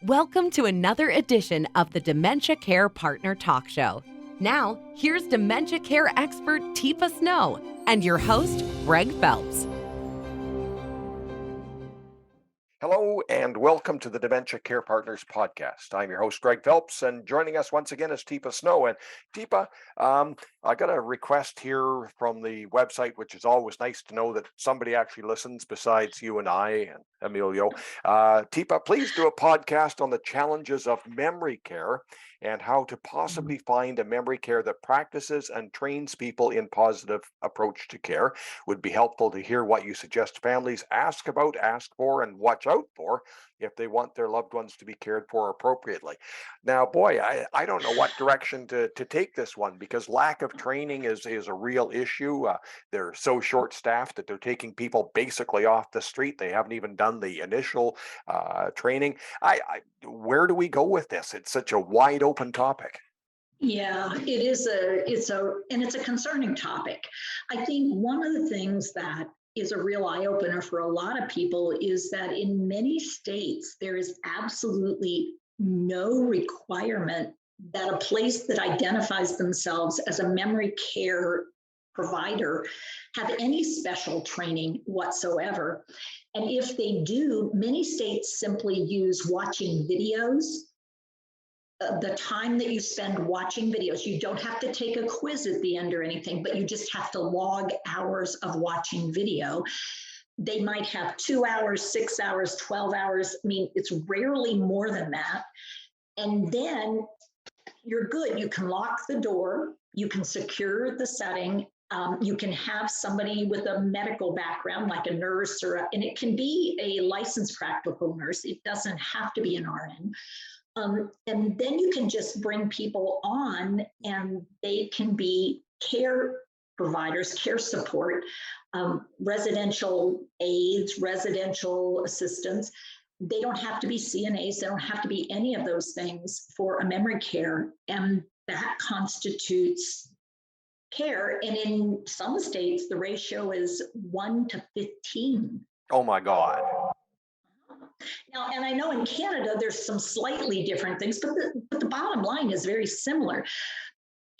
Welcome to another edition of the Dementia Care Partner Talk Show. Now, here's dementia care expert Teepa and your host, Greg Phelps. Hello and welcome to the Dementia Care Partners podcast. I'm your host, Greg Phelps, and joining us once again is Teepa Snow. And Teepa, I got a request here from the website, which is always nice to know that somebody actually listens besides you and I and Emilio. Teepa, please do a podcast on the challenges of memory care and how to possibly find a memory care that practices and trains people in positive approach to care. Would be helpful to hear what you suggest families ask about, ask for, and watch out for if they want their loved ones to be cared for appropriately. Now, boy, I don't know what direction to take this one, because lack of training is a real issue. They're so short-staffed that they're taking people basically off the street. They haven't even done the initial training. Where do we go with this? It's such a wide open topic. Yeah, it's a concerning topic. I think one of the things that is a real eye-opener for a lot of people is that in many states, there is absolutely no requirement that a place that identifies themselves as a memory care provider have any special training whatsoever. And if they do, many states simply use watching videos. The time that you spend watching videos, you don't have to take a quiz at the end or anything, but you just have to log hours of watching video. They might have 2 hours, 6 hours, 12 hours. I mean, it's rarely more than that. And then you're good. You can lock the door, you can secure the setting. You can have somebody with a medical background, like a nurse, and it can be a licensed practical nurse. It doesn't have to be an RN. And then you can just bring people on and they can be care providers, care support, residential aides, residential assistants. They don't have to be CNAs. They don't have to be any of those things for a memory care. And that constitutes care. And in some states, the ratio is 1 to 15. Oh my God. Now, and I know in Canada, there's some slightly different things, but the bottom line is very similar.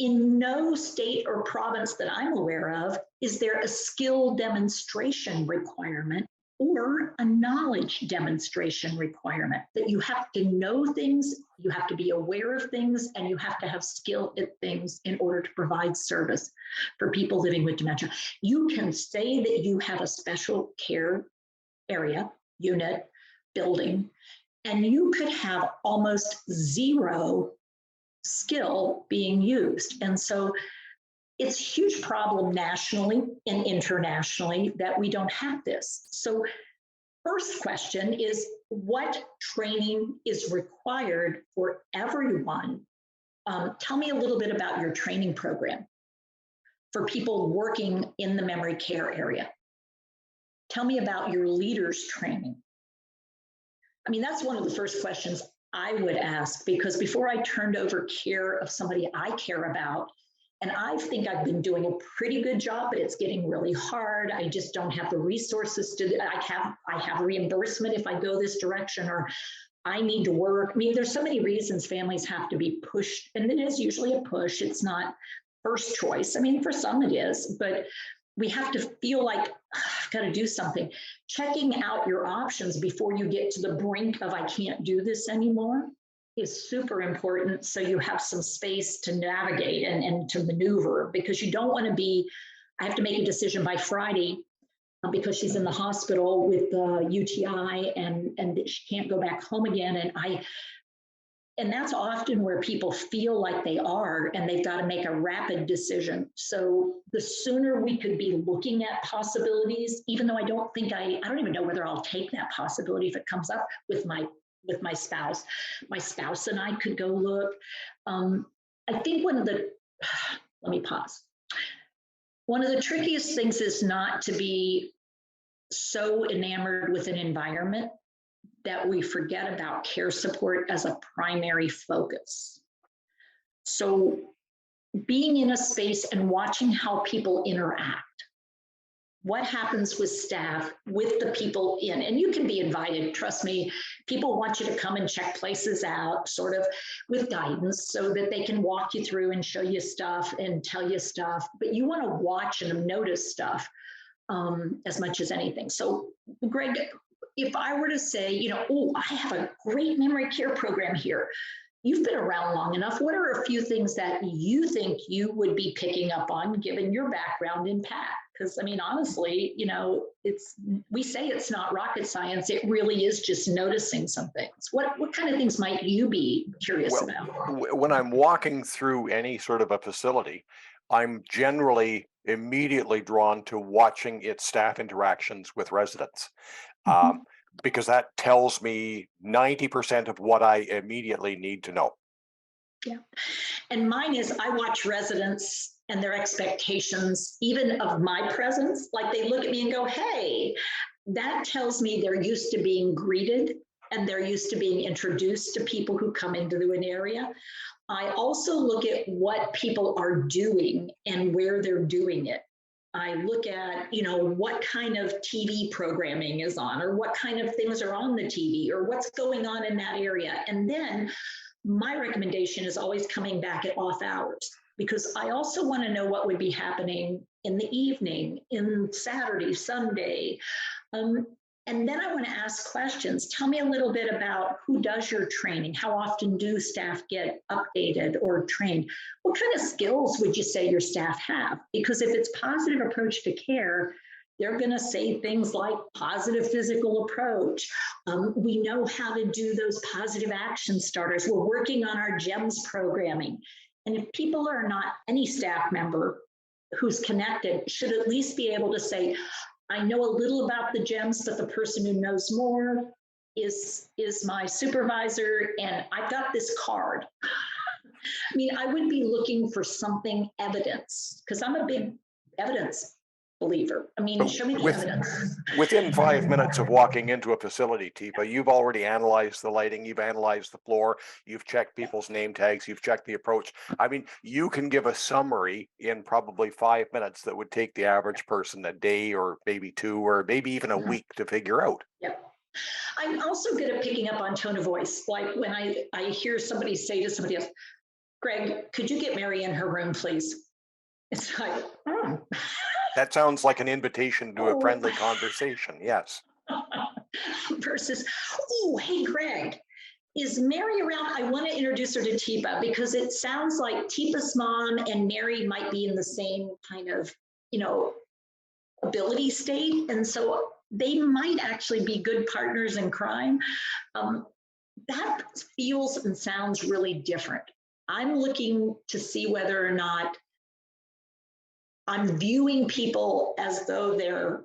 In no state or province that I'm aware of, is there a skill demonstration requirement or a knowledge demonstration requirement that you have to know things, you have to be aware of things, and you have to have skill at things in order to provide service for people living with dementia. You can say that you have a special care area, unit, building, and you could have almost zero skill being used. And so it's a huge problem nationally and internationally that we don't have this. So first question is, what training is required for everyone? Tell me a little bit about your training program for people working in the memory care area. Tell me about your leaders training. I mean, that's one of the first questions I would ask, because before I turned over care of somebody I care about, and I think I've been doing a pretty good job, but it's getting really hard. I just don't have the resources I have reimbursement if I go this direction, or I need to work. I mean, there's so many reasons families have to be pushed, and it is usually a push. It's not first choice. I mean, for some it is, but we have to feel like, I've got to do something. Checking out your options before you get to the brink of I can't do this anymore is super important, so you have some space to navigate and to maneuver, because you don't want to be, I have to make a decision by Friday because she's in the hospital with UTI and she can't go back home again. And that's often where people feel like they are, and they've got to make a rapid decision. So the sooner we could be looking at possibilities, even though I don't even know whether I'll take that possibility if it comes up with my spouse. My spouse and I could go look. I think let me pause. One of the trickiest things is not to be so enamored with an environment that we forget about care support as a primary focus. So being in a space and watching how people interact. what happens with staff, with the people in, and you can be invited, trust me, people want you to come and check places out sort of with guidance so that they can walk you through and show you stuff and tell you stuff, but you want to watch and notice stuff as much as anything. So Greg, if I were to say, you know, oh, I have a great memory care program here, you've been around long enough. What are a few things that you think you would be picking up on given your background in PAC? Because I mean, honestly, you know, we say it's not rocket science. It really is just noticing some things. What kind of things might you be curious about? When I'm walking through any sort of a facility, I'm generally immediately drawn to watching its staff interactions with residents. Mhm. Because that tells me 90% of what I immediately need to know. Yeah. And mine is I watch residents and their expectations, even of my presence. Like they look at me and go, hey, that tells me they're used to being greeted and they're used to being introduced to people who come into an area. I also look at what people are doing and where they're doing it. I look at, you know, what kind of TV programming is on, or what kind of things are on the TV, or what's going on in that area. And then my recommendation is always coming back at off hours, because I also want to know what would be happening in the evening, in Saturday, Sunday. And then I want to ask questions. Tell me a little bit about who does your training. How often do staff get updated or trained? What kind of skills would you say your staff have? Because if it's positive approach to care, they're going to say things like positive physical approach. We know how to do those positive action starters. We're working on our GEMS programming. And if people are not, any staff member who's connected should at least be able to say, I know a little about the GEMS, but the person who knows more is my supervisor, and I've got this card. I mean, I would be looking for something evidence, because I'm a big evidence believer. I mean, show me the evidence. Within 5 minutes of walking into a facility, Teepa, you've already analyzed the lighting, you've analyzed the floor, you've checked people's name tags, you've checked the approach. I mean, you can give a summary in probably 5 minutes that would take the average person a day or maybe two or maybe even a week to figure out. Yep. I'm also good at picking up on tone of voice. Like when I hear somebody say to somebody else, Greg, could you get Mary in her room, please? It's like, That sounds like an invitation to a friendly conversation. Yes. Versus, oh, hey, Greg, is Mary around? I want to introduce her to Teepa, because it sounds like Teepa's mom and Mary might be in the same kind of, you know, ability state. And so they might actually be good partners in crime. That feels and sounds really different. I'm looking to see whether or not I'm viewing people as though they're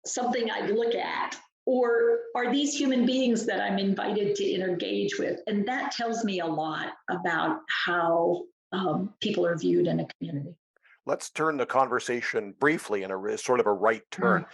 something I'd look at, or are these human beings that I'm invited to engage with? And that tells me a lot about how people are viewed in a community. Let's turn the conversation briefly in a sort of a right turn.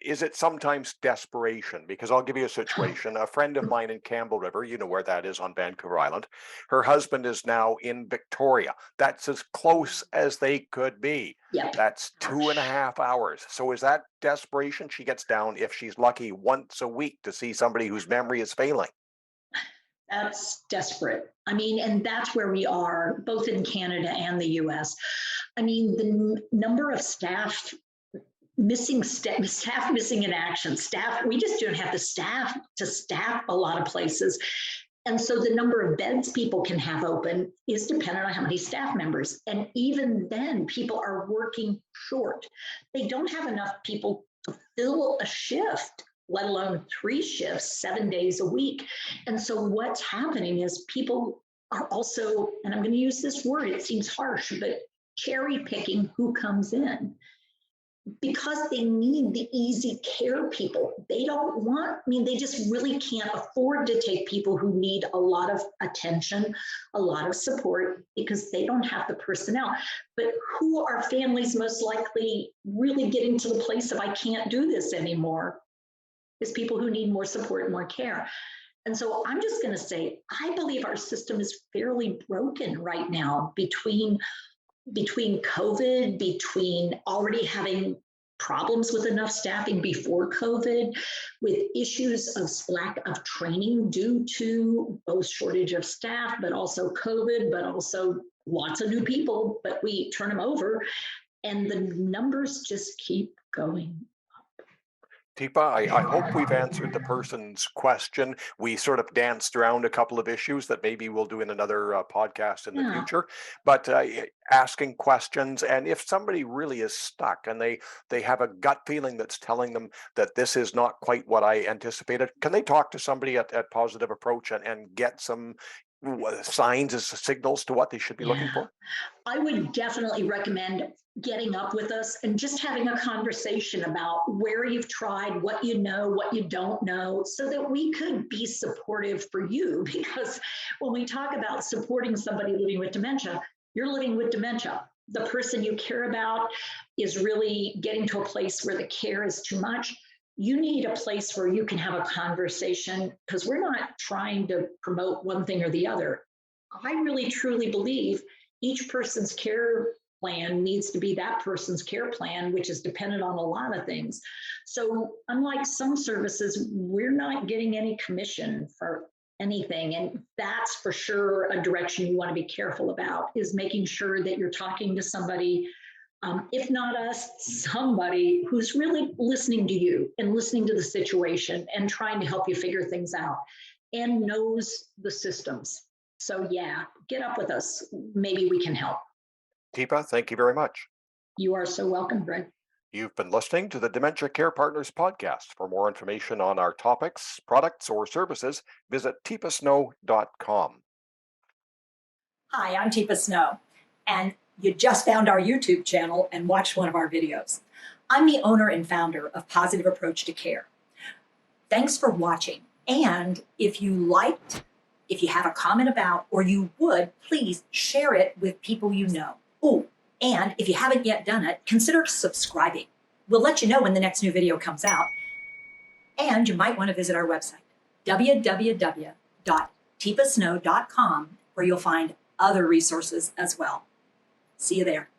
Is it sometimes desperation? Because I'll give you a situation. A friend of mine in Campbell River, you know where that is on Vancouver Island, her husband is now in Victoria. That's as close as they could be. Yep. That's 2.5 hours. So is that desperation? She gets down, if she's lucky, once a week to see somebody whose memory is failing. That's desperate. I mean, and that's where we are, both in Canada and the US. I mean, the number of staff missing in action, we just don't have the staff to staff a lot of places. And so the number of beds people can have open is dependent on how many staff members. And even then, people are working short. They don't have enough people to fill a shift, let alone 3 shifts, 7 days a week. And so what's happening is people are also, and I'm going to use this word, it seems harsh, but cherry picking who comes in, because they need the easy care people. They don't want, I mean, they just really can't afford to take people who need a lot of attention, a lot of support, because they don't have the personnel. But who are families most likely really getting to the place of, I can't do this anymore, is people who need more support and more care. And so I'm just going to say, I believe our system is fairly broken right now between between COVID, between already having problems with enough staffing before COVID, with issues of lack of training due to both shortage of staff, but also COVID, but also lots of new people, but we turn them over, and the numbers just keep going. Teepa, I hope we've answered the person's question. We sort of danced around a couple of issues that maybe we'll do in another podcast in the future, but asking questions. And if somebody really is stuck and they have a gut feeling that's telling them that this is not quite what I anticipated, can they talk to somebody at Positive Approach and get some signs as signals to what they should be looking for? I would definitely recommend getting up with us and just having a conversation about where you've tried, what you know, what you don't know, so that we could be supportive for you. Because when we talk about supporting somebody living with dementia, you're living with dementia. The person you care about is really getting to a place where the care is too much. You need a place where you can have a conversation, because we're not trying to promote one thing or the other. I really truly believe each person's care plan needs to be that person's care plan, which is dependent on a lot of things. So unlike some services, we're not getting any commission for anything. And that's for sure a direction you want to be careful about, is making sure that you're talking to somebody, if not us, somebody who's really listening to you and listening to the situation and trying to help you figure things out and knows the systems. So yeah, get up with us. Maybe we can help. Teepa, thank you very much. You are so welcome, Greg. You've been listening to the Dementia Care Partners podcast. For more information on our topics, products, or services, visit teepasnow.com. Hi, I'm Teepa Snow, and you just found our YouTube channel and watched one of our videos. I'm the owner and founder of Positive Approach to Care. Thanks for watching, and if you liked, if you have a comment about, or you would, please share it with people you know. Oh, and if you haven't yet done it, consider subscribing. We'll let you know when the next new video comes out. And you might want to visit our website, www.teepasnow.com, where you'll find other resources as well. See you there.